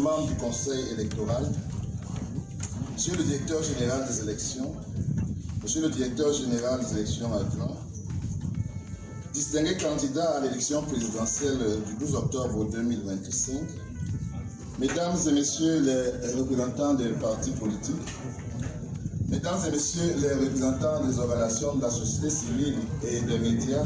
Membre du Conseil électoral, Monsieur le Directeur général des élections, Monsieur le Directeur général des élections adjoints, distingués candidats à l'élection présidentielle du 12 octobre 2025, Mesdames et Messieurs les représentants des partis politiques, Mesdames et Messieurs les représentants des organisations de la société civile et des médias,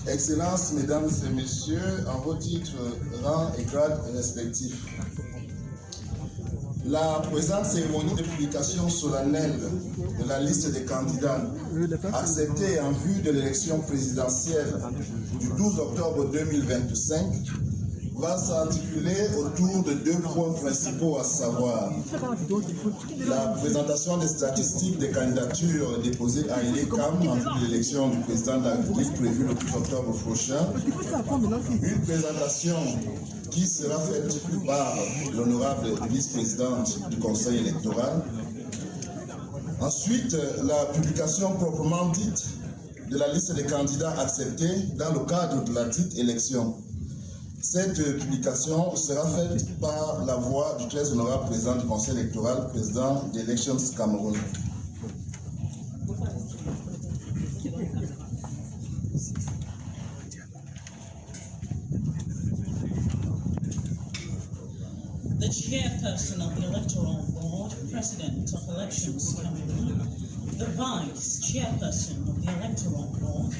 Excellences, Mesdames et Messieurs, en vos titres, rangs et grades respectifs. La présente cérémonie de publication solennelle de la liste des candidats acceptés en vue de l'élection présidentielle du 12 octobre 2025 va s'articuler autour de deux points principaux, à savoir la présentation des statistiques des candidatures déposées à l'IECAM en vue de l'élection du président de la République prévue le 12 octobre prochain, une présentation qui sera faite par l'honorable vice-présidente du Conseil électoral. Ensuite, la publication proprement dite de la liste des candidats acceptés dans le cadre de la dite élection. Cette publication sera faite par la voix du très honorable président du Conseil électoral, président d'Elections Cameroun. The chairperson of the Electoral Board, President of Elections Cameroon, the Vice Chairperson of the Electoral Board,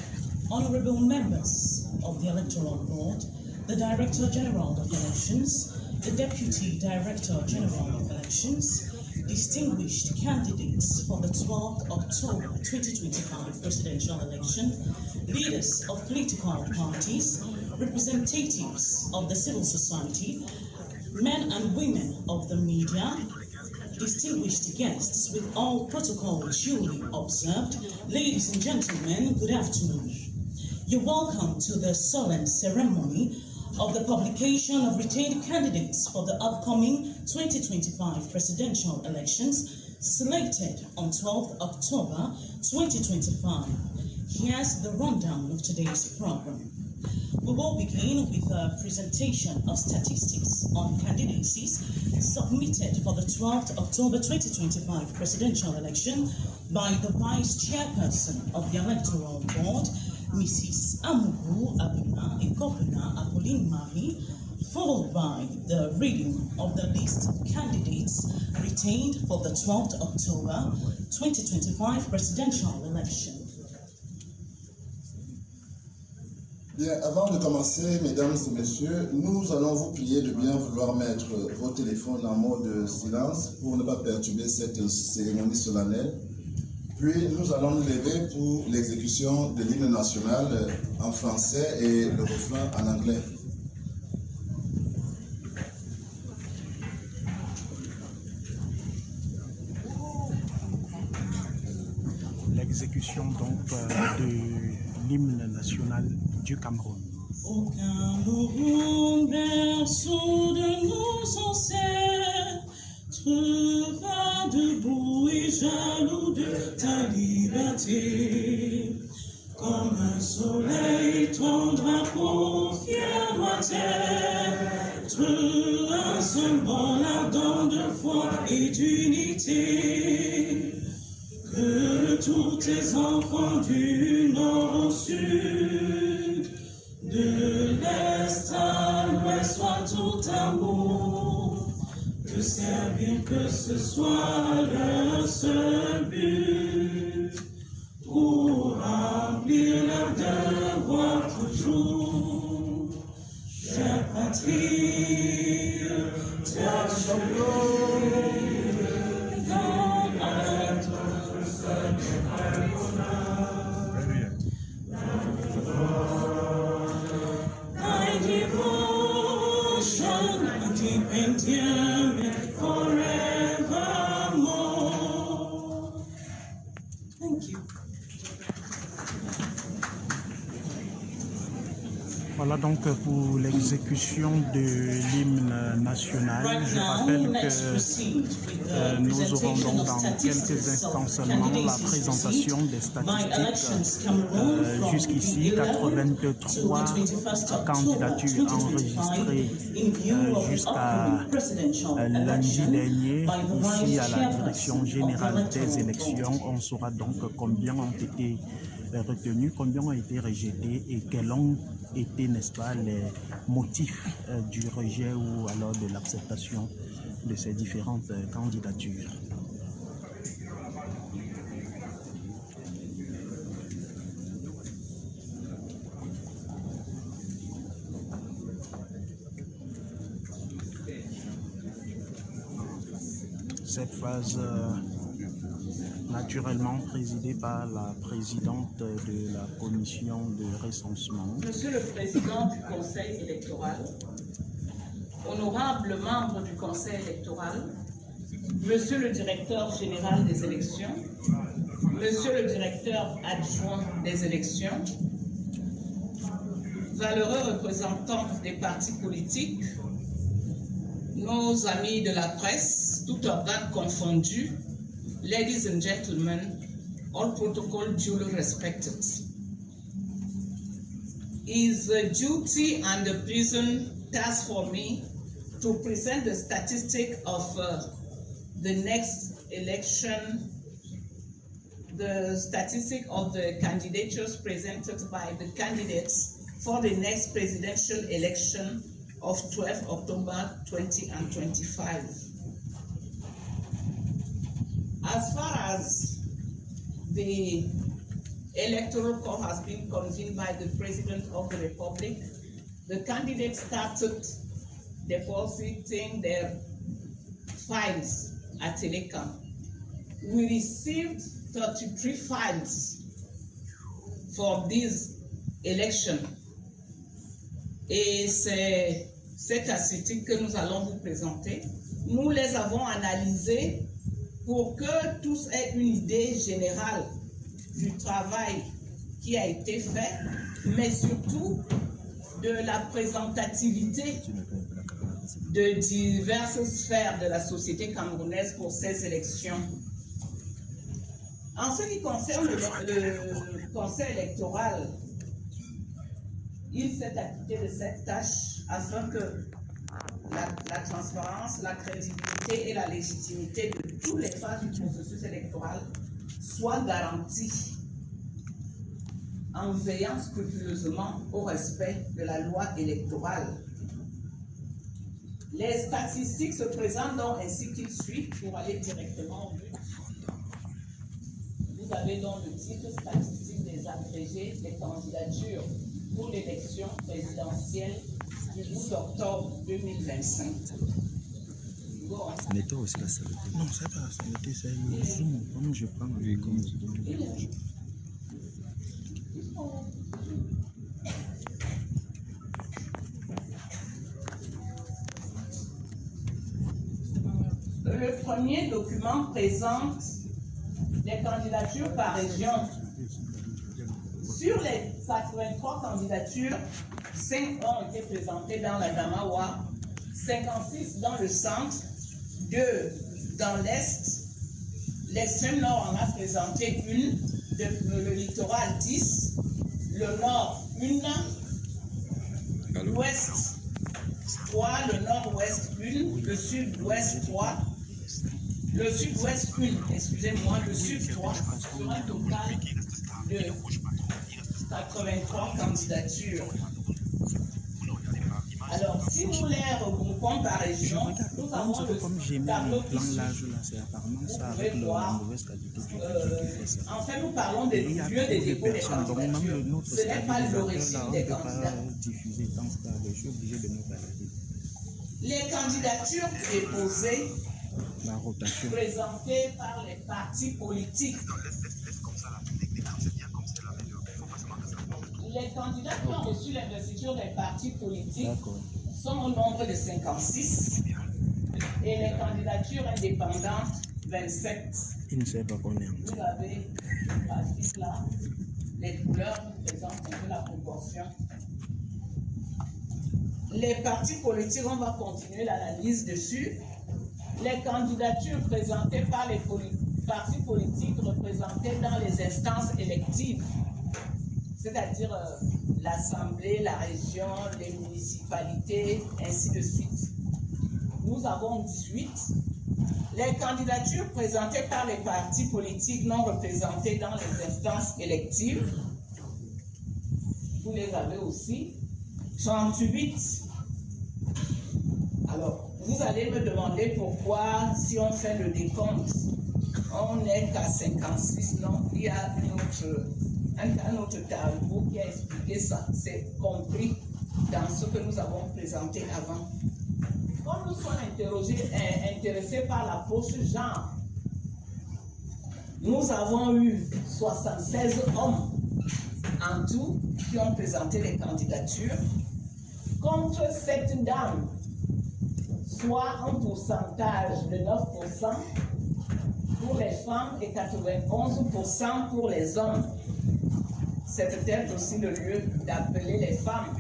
Honorable Members of the Electoral Board, the Director General of Elections, the Deputy Director General of Elections, distinguished candidates for the 12th October 2025 presidential election, leaders of political parties, representatives of the civil society, men and women of the media, distinguished guests with all protocol duly observed, ladies and gentlemen, good afternoon. You're welcome to the solemn ceremony of the publication of retained candidates for the upcoming 2025 presidential elections slated on 12th October 2025. Here's the rundown of today's program. We will begin with a presentation of statistics on candidacies submitted for the 12th October 2025 presidential election by the Vice Chairperson of the Electoral Board, Mrs. Amourou Abina Ekopina Apolline Marie, followed by the reading of the list of candidates retained for the 12th October 2025 presidential election. Bien, avant de commencer, mesdames et messieurs, nous allons vous prier de bien vouloir mettre vos téléphones en mode silence pour ne pas perturber cette cérémonie solennelle. Puis nous allons nous lever pour l'exécution de l'hymne national en français et le refrain en anglais. L'exécution donc de l'hymne national du Cameroun. Au Cameroun, berceau de nos ancêtres, va debout et jaloux de ta liberté. Comme un soleil, ton drapeau fier doit être un symbole ardent de foi et d'unité. Que tous tes enfants du nord au sud, de l'est à l'ouest soient tout amour, de servir que ce soit leur seul but, pour remplir leur devoir toujours. Chère patrie, tâche Voilà, Voilà donc pour l'exécution de l'hymne national. Je rappelle que nous aurons donc dans quelques instants seulement la présentation des statistiques. Jusqu'ici, 83 candidatures enregistrées jusqu'à lundi dernier ici à la Direction générale des élections. On saura donc combien ont été retenus, combien ont été rejetés et quels ont été, n'est-ce pas, les motifs du rejet ou alors de l'acceptation de ces différentes candidatures. Cette phase naturellement présidée par la présidente de la commission de recensement. Monsieur le Président du Conseil électoral, honorables membres du Conseil électoral, Monsieur le Directeur général des élections, Monsieur le Directeur adjoint des élections, valeureux représentants des partis politiques, nos amis de la presse, tout organe confondu, ladies and gentlemen, all protocol duly respected. It's a duty and a prison task for me to present the statistic of the next election, the statistic of the candidatures presented by the candidates for the next presidential election of 12 October 2025. As far as the Electoral Court has been convened by the President of the Republic, the candidates started depositing their files at Telecom. We received 33 files for this election. Et c'est cette statistique que nous allons vous présenter. Nous les avons analysées pour que tous aient une idée générale du travail qui a été fait, mais surtout de la représentativité de diverses sphères de la société camerounaise pour ces élections. En ce qui concerne le Conseil électoral, il s'est acquitté de cette tâche afin que la transparence, la crédibilité et la légitimité de toutes les phases du processus électoral soient garanties en veillant scrupuleusement au respect de la loi électorale. Les statistiques se présentent donc ainsi qu'il suit pour aller directement au but. Vous avez donc le titre statistique des agrégés des candidatures pour l'élection présidentielle du 12 octobre 2025. Ça n'était aussi la salle. Non, ça va, ça n'était ça. Le zoom, comme je prends le comme Le premier document présente les candidatures par région. Sur les 83 candidatures, 5 ont été présentées dans la Damawa, 56 dans le centre, 2 dans l'est, l'extrême nord en a présenté une, le littoral 10, le nord une, l'ouest 3, le nord-ouest une, le sud-ouest 3, le sud-ouest une, excusez-moi, le sud 3, sur un total de 83 candidatures. Alors, si nous les regroupons par région, nous avons le tableau qui suit. Vous pouvez voir. Enfin, nous parlons des lieux des dépôts des candidatures. Ce n'est pas l'origine des candidats. Les candidatures déposées, présentées par les partis politiques. Les candidats qui ont reçu l'investiture des partis politiques sont au nombre de 56 et les candidatures indépendantes 27. Il ne sait pas qu'on est en Vous avez là les couleurs qui présentent un peu la proportion les partis politiques, on va continuer l'analyse dessus. Les candidatures présentées par les partis politiques représentés dans les instances électives, c'est-à-dire l'Assemblée, la région, les municipalités, ainsi de suite. Nous avons 18. Les candidatures présentées par les partis politiques non représentés dans les instances électives, vous les avez aussi, 38. Alors, vous allez me demander pourquoi, si on fait le décompte, on n'est qu'à 56. Non, il y a un autre tableau qui a expliqué ça. C'est compris dans ce que nous avons présenté avant. Quand nous sommes intéressés par l'approche genre, nous avons eu 76 hommes en tout qui ont présenté les candidatures, contre 7 dames, soit un pourcentage de 9% pour les femmes et 91% pour les hommes. C'est peut-être aussi le lieu d'appeler les femmes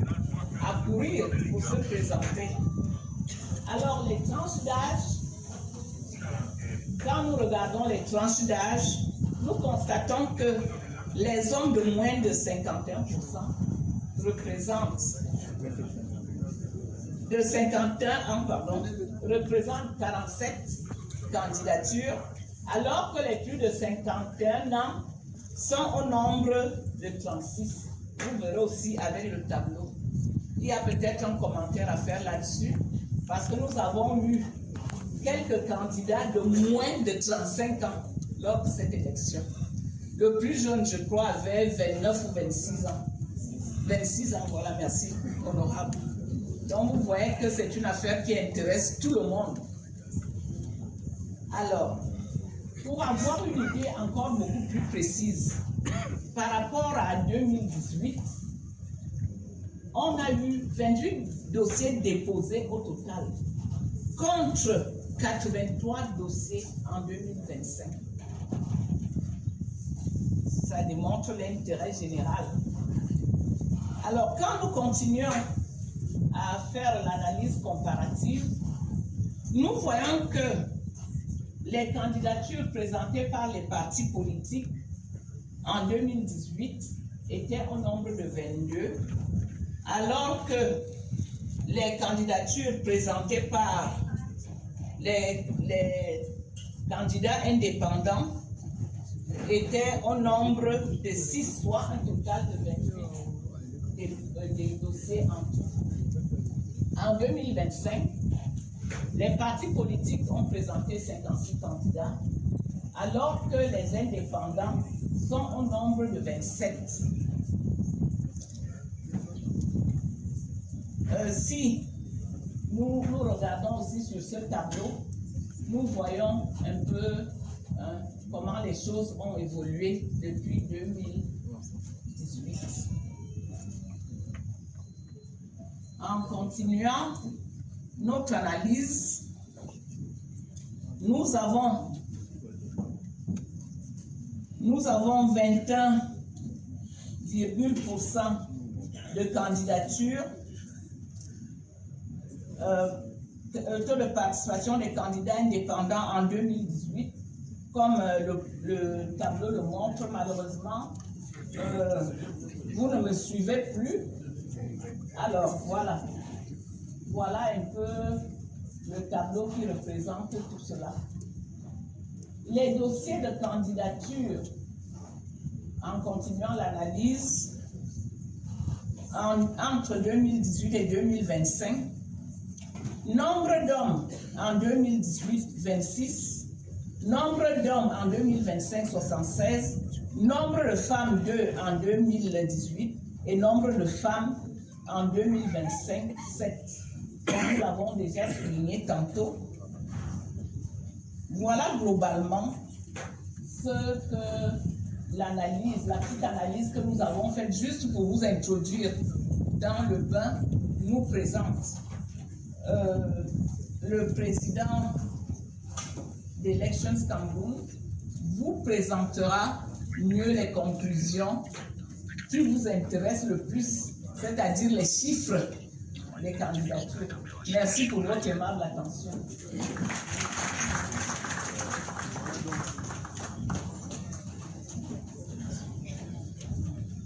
à courir pour se présenter. Alors, les tranches d'âge, quand nous regardons les tranches d'âge, nous constatons que les hommes de moins de 51% représentent représentent 47 candidatures, alors que les plus de 51 ans sont au nombre de 36. Vous verrez aussi avec le tableau. Il y a peut-être un commentaire à faire là-dessus, parce que nous avons eu quelques candidats de moins de 35 ans lors de cette élection. Le plus jeune, je crois, avait 29 ou 26 ans. 26 ans, voilà, merci, honorable. Donc, vous voyez que c'est une affaire qui intéresse tout le monde. Alors, pour avoir une idée encore beaucoup plus précise, par rapport à 2018, on a eu 28 dossiers déposés au total, contre 83 dossiers en 2025. Ça démontre l'intérêt général. Alors, quand nous continuons à faire l'analyse comparative, nous voyons que les candidatures présentées par les partis politiques en 2018 étaient au nombre de 22, alors que les candidatures présentées par les candidats indépendants étaient au nombre de 6, soit un total de 28 des dossiers en tout. En 2025, les partis politiques ont présenté 56 candidats, alors que les indépendants sont au nombre de 27. Si nous regardons aussi sur ce tableau, nous voyons un peu comment les choses ont évolué depuis 2018. En continuant notre analyse, nous avons 21,% de candidatures, taux de participation des candidats indépendants en 2018, comme le tableau le montre. Malheureusement, vous ne me suivez plus. Alors, voilà. Voilà un peu le tableau qui représente tout cela. Les dossiers de candidature, en continuant l'analyse, entre 2018 et 2025, nombre d'hommes en 2018, 26, nombre d'hommes en 2025, 76, nombre de femmes 2 en 2018 et nombre de femmes en 2025, 7. Comme nous l'avons déjà souligné tantôt. Voilà globalement ce que l'analyse, la petite analyse que nous avons faite juste pour vous introduire dans le bain nous présente. Le président d'Elections Cameroun vous présentera mieux les conclusions qui vous intéressent le plus, c'est-à-dire les chiffres les candidatures. Merci pour votre aimable attention.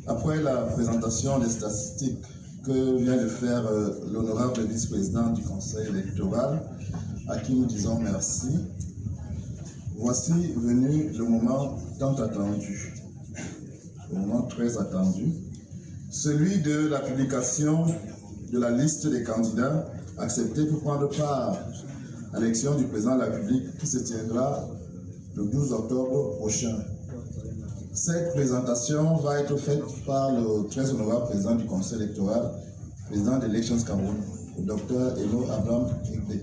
Après la présentation des statistiques que vient de faire l'honorable vice-président du Conseil électoral, à qui nous disons merci, voici venu le moment tant attendu, le moment très attendu, celui de la publication de la liste des candidats acceptés pour prendre part à l'élection du président de la République qui se tiendra le 12 octobre prochain. Cette présentation va être faite par le très honorable président du Conseil électoral, président d'Elections Cameroun, le Dr Elo Abraham Egbe.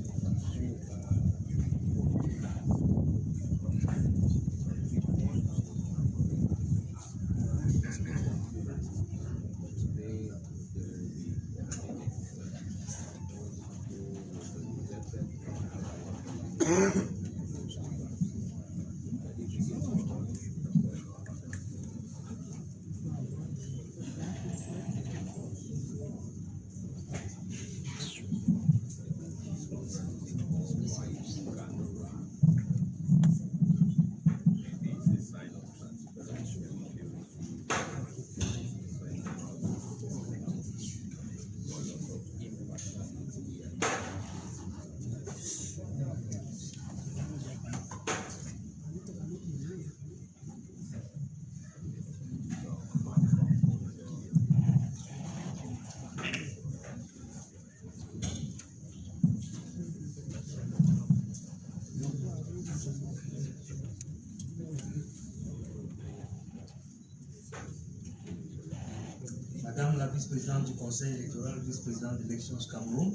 Madame la vice-présidente du Conseil électoral, vice-présidente d'Elections Cameroun,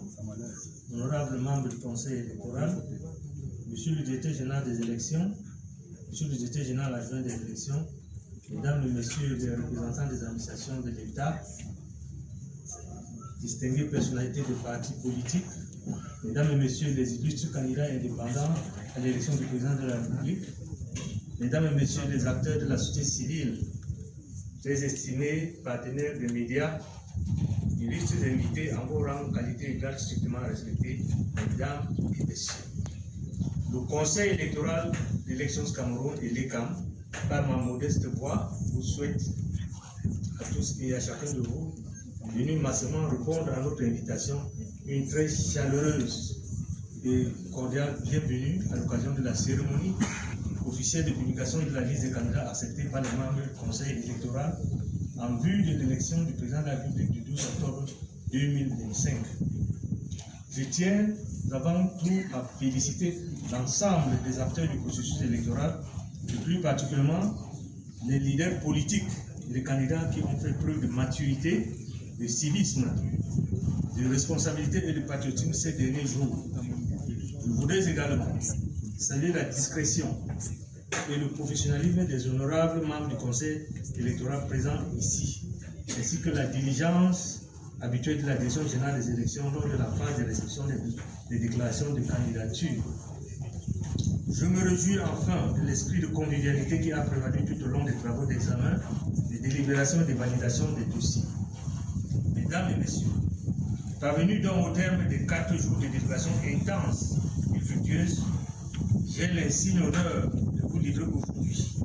honorables membres du Conseil électoral, Monsieur le directeur général des élections, Monsieur le directeur général adjoint des élections, Mesdames et Messieurs les représentants des administrations de l'État, distinguées personnalités de partis politiques, Mesdames et Messieurs les illustres candidats indépendants à l'élection du président de la République, Mesdames et Messieurs les acteurs de la société civile, très estimés partenaires des médias, illustres invités en vos rangs, qualité et grade strictement respectés, mesdames et messieurs. Le Conseil électoral d'Elections Cameroun et l'ECAM, par ma modeste voix, vous souhaite à tous et à chacun de vous, venus massivement répondre à notre invitation, une très chaleureuse et cordiale bienvenue à l'occasion de la cérémonie officielle de publication de la liste des candidats acceptés par les membres du Conseil électoral en vue de l'élection du président de la République du 12 octobre 2025. Je tiens avant tout à féliciter l'ensemble des acteurs du processus électoral, et plus particulièrement les leaders politiques et les candidats qui ont fait preuve de maturité, de civisme, de responsabilité et de patriotisme ces derniers jours. Je voudrais également saluer la discrétion et le professionnalisme des honorables membres du Conseil électoral présents ici, ainsi que la diligence habituelle de la Direction générale des élections lors de la phase de réception des déclarations de candidature. Je me réjouis enfin de l'esprit de convivialité qui a prévalu tout au long des travaux d'examen, des délibérations et des validations des dossiers. Mesdames et Messieurs, parvenus donc au terme des 4 jours de délibération intense et fructueuse, j'ai l'insigne honneur de vous livrer aujourd'hui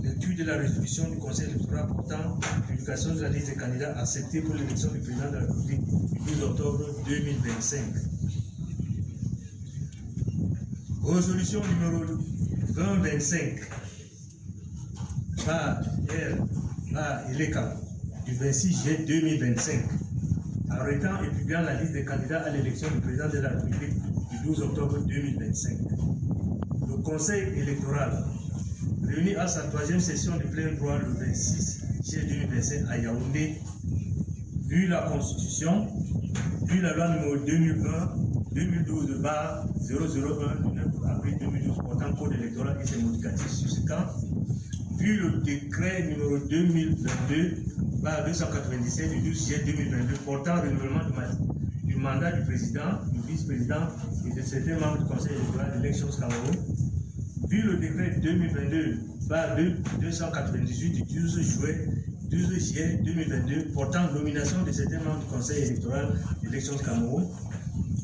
lecture de la résolution du Conseil électoral portant publication de la liste des candidats acceptés pour l'élection du président de la République du 12 octobre 2025. Résolution numéro 2025 par l'ECAM du 26 juillet 2025, arrêtant et publiant la liste des candidats à l'élection du président de la République du 12 octobre 2025. Le Conseil électoral, réuni à sa 3e session de plein droit le 26 juillet 2025 à Yaoundé, vu la Constitution, vu la loi numéro 2012/001 du 9 avril 2012 portant code électoral et ses modificatifs subséquents, vu le décret numéro 2022/297 du 12 juillet 2022 portant renouvellement du mandat du président, du vice-président et de certains membres du Conseil électoral d'Elections Cameroun, vu le décret 2022/298 du 12 juillet 12 juillet 2022 portant nomination de certains membres du Conseil électoral d'élections du Cameroun,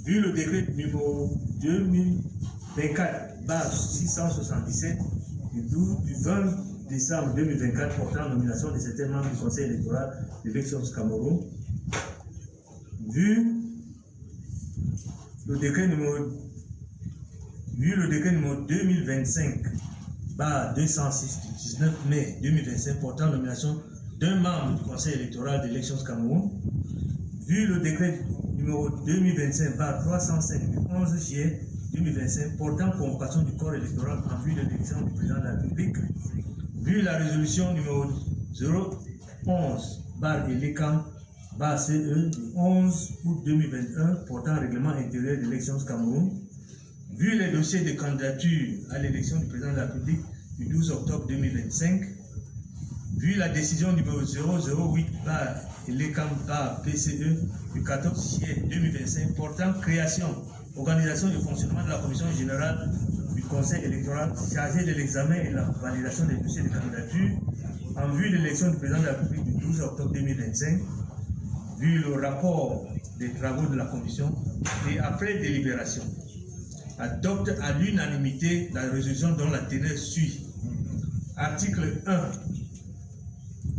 vu le décret numéro 2024/677 du 20 décembre 2024 portant nomination de certains membres du Conseil électoral d'élections du Cameroun, vu le décret numéro 2025/206 du 19 mai 2025 portant nomination d'un membre du Conseil électoral d'élections du Cameroun, vu le décret numéro 2025/305 du 11 juillet 2025 portant convocation du corps électoral en vue de l'élection du président de la République, vu la résolution numéro 011/ELECAM/CE du 11 août 2021 portant règlement intérieur d'élections du Cameroun, vu les dossiers de candidature à l'élection du président de la République du 12 octobre 2025, vu la décision numéro 008/ELECAM/PCE du 14 juillet 2025 portant création, organisation et fonctionnement de la commission générale du Conseil électoral chargée de l'examen et la validation des dossiers de candidature en vue de l'élection du président de la République du 12 octobre 2025, vu le rapport des travaux de la commission et après délibération, adopte à l'unanimité la résolution dont la teneur suit. Article 1.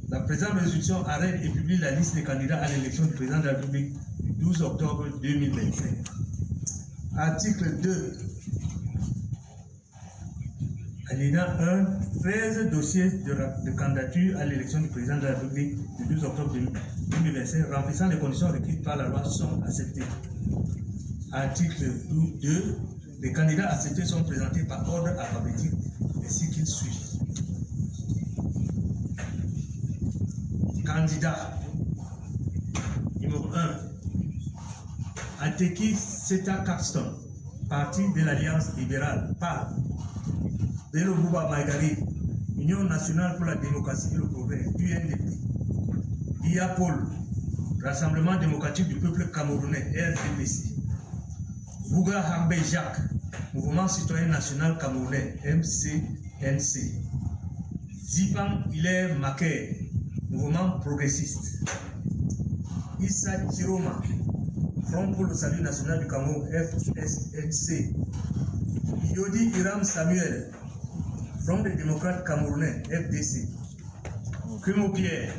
La présente résolution arrête et publie la liste des candidats à l'élection du président de la République du 12 octobre 2025. Article 2. Alinéa 1. 13 dossiers de candidature à l'élection du président de la République du 12 octobre 2025 remplissant les conditions requises par la loi sont acceptés. Article 2. Les candidats acceptés sont présentés par ordre alphabétique ainsi qu'il suit. Candidat numéro 1. Ateki Seta Caxton, parti de l'Alliance libérale, PAL. Bello Bouba Maïgari, Union nationale pour la démocratie et le progrès, UNDP. Dia Paul, Rassemblement démocratique du peuple camerounais, RDPC. Bouga Harbe Jacques, Mouvement citoyen national camerounais, MCNC. Zipan Hilaire Maker, Mouvement progressiste. Issa Chiroma, Front pour le salut national du Cameroun, FSNC. Yodi Hiram Samuel, Front des démocrates camerounais, FDC. Kumo Pierre,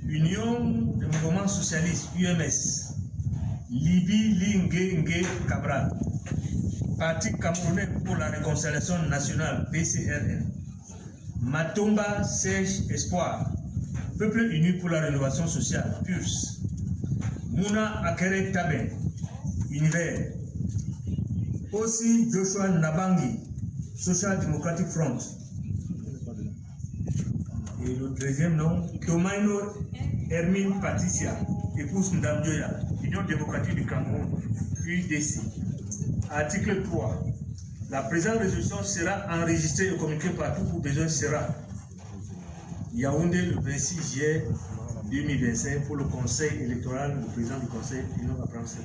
Union des mouvements socialistes, UMS. Libi Lingue Cabral, Parti camerounais pour la réconciliation nationale, PCRN. Matomba Serge Espoir, Peuple uni pour la rénovation sociale, PURS. Mouna Akere Taben, Univers. Aussi Joshua Nabangi, Social Democratic Front. Et le 13e nom, Tomaino Hermine Patricia, épouse Ndamdioya, Union démocratique du Cameroun, UDC. Article 3. La présente résolution sera enregistrée et communiquée partout où besoin sera. Yaoundé le 26 juillet 2025 pour le Conseil électoral, le président du Conseil, Abraham Sekou.